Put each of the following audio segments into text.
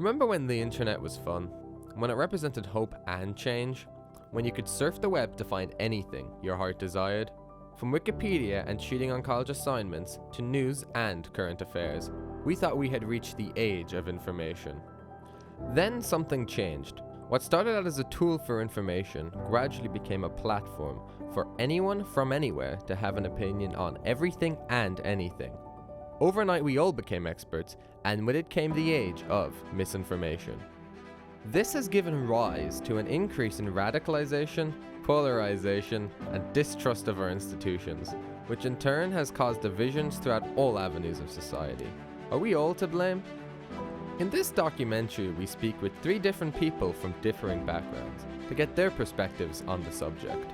Remember when the internet was fun? When it represented hope and change? When you could surf the web to find anything your heart desired? From Wikipedia and cheating on college assignments to news and current affairs, we thought we had reached the age of information. Then something changed. What started out as a tool for information gradually became a platform for anyone from anywhere to have an opinion on everything and anything. Overnight we all became experts, and with it came the age of misinformation. This has given rise to an increase in radicalization, polarization, and distrust of our institutions, which in turn has caused divisions throughout all avenues of society. Are we all to blame? In this documentary, we speak with 3 different people from differing backgrounds to get their perspectives on the subject.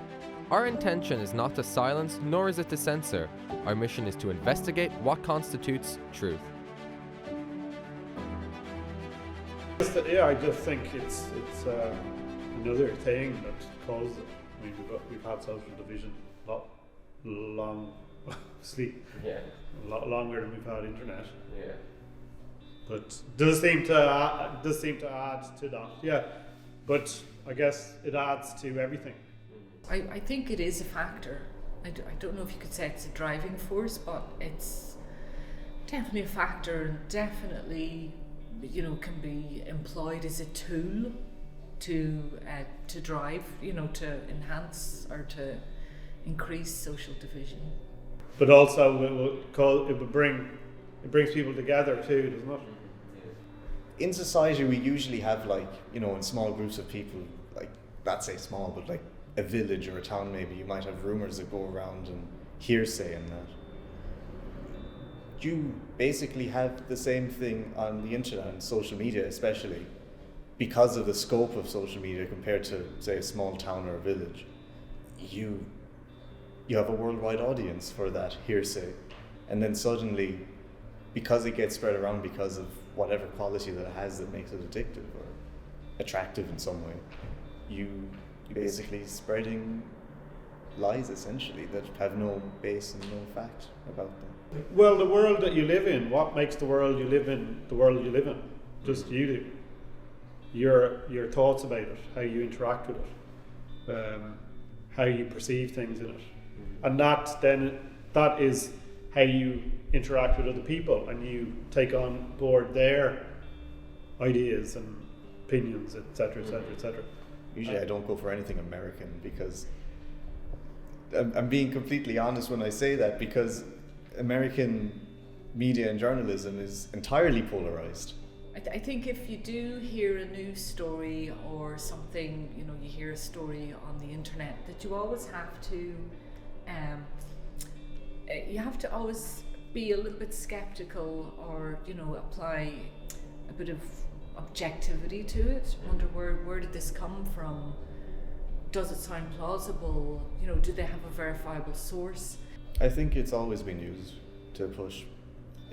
Our intention is not to silence, nor is it to censor. Our mission is to investigate what constitutes truth. Yeah, I just think it's another thing that causes it. I mean, we've had social division a lot longer than we've had internet. Yeah. But does seem to add to that. Yeah, but I guess it adds to everything. I think it is a factor. I don't know if you could say it's a driving force, but it's definitely a factor, and definitely, can be employed as a tool to drive, to enhance or to increase social division. But also it brings people together too, doesn't it? In society, we usually have in small groups of people, not say small, but a village or a town maybe, you might have rumours that go around and hearsay and that. You basically have the same thing on the internet and social media, especially because of the scope of social media compared to, say, a small town or a village. You have a worldwide audience for that hearsay, and then suddenly, because it gets spread around because of whatever quality that it has that makes it addictive or attractive in some way, you basically spreading lies essentially that have no base and no fact about them. Well, the world that you live in, what makes the world you live in the world you live in? Just you do. Your thoughts about it, how you interact with it, how you perceive things in it, and that is how you interact with other people, and you take on board their ideas and opinions, etc., etc., etc. Usually I don't go for anything American because I'm being completely honest when I say that, because American media and journalism is entirely polarized. I think if you do hear a news story or something, you hear a story on the internet, that you always have to always be a little bit skeptical, or apply a bit of objectivity to it. Wonder where did this come from? Does it sound plausible? Do they have a verifiable source? I think it's always been used to push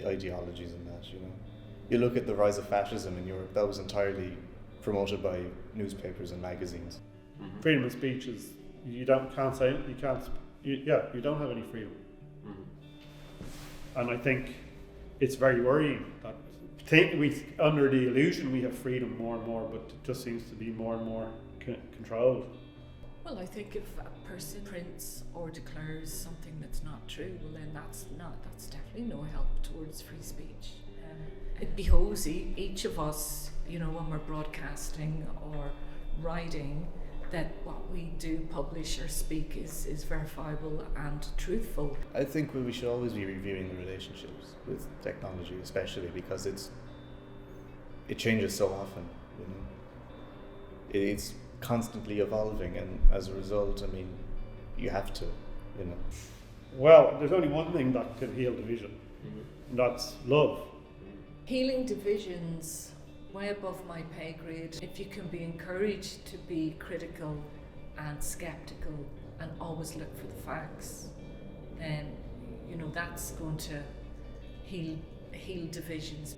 ideologies and that. You look at the rise of fascism in Europe, that was entirely promoted by newspapers and magazines. Mm-hmm. Freedom of speech is you don't have any freedom. And I think it's very worrying that under the illusion we have freedom more and more, but it just seems to be more and more controlled. Well, I think if a person prints or declares something that's not true, well then that's definitely no help towards free speech. It behoves each of us, when we're broadcasting or writing, that what we do publish or speak is verifiable and truthful. I think we should always be reviewing the relationships with technology, especially because it changes so often. It's constantly evolving, and as a result, you have to. Well, there's only one thing that can heal division, and that's love. Healing divisions way above my pay grade. If you can be encouraged to be critical and skeptical and always look for the facts, then that's going to heal divisions.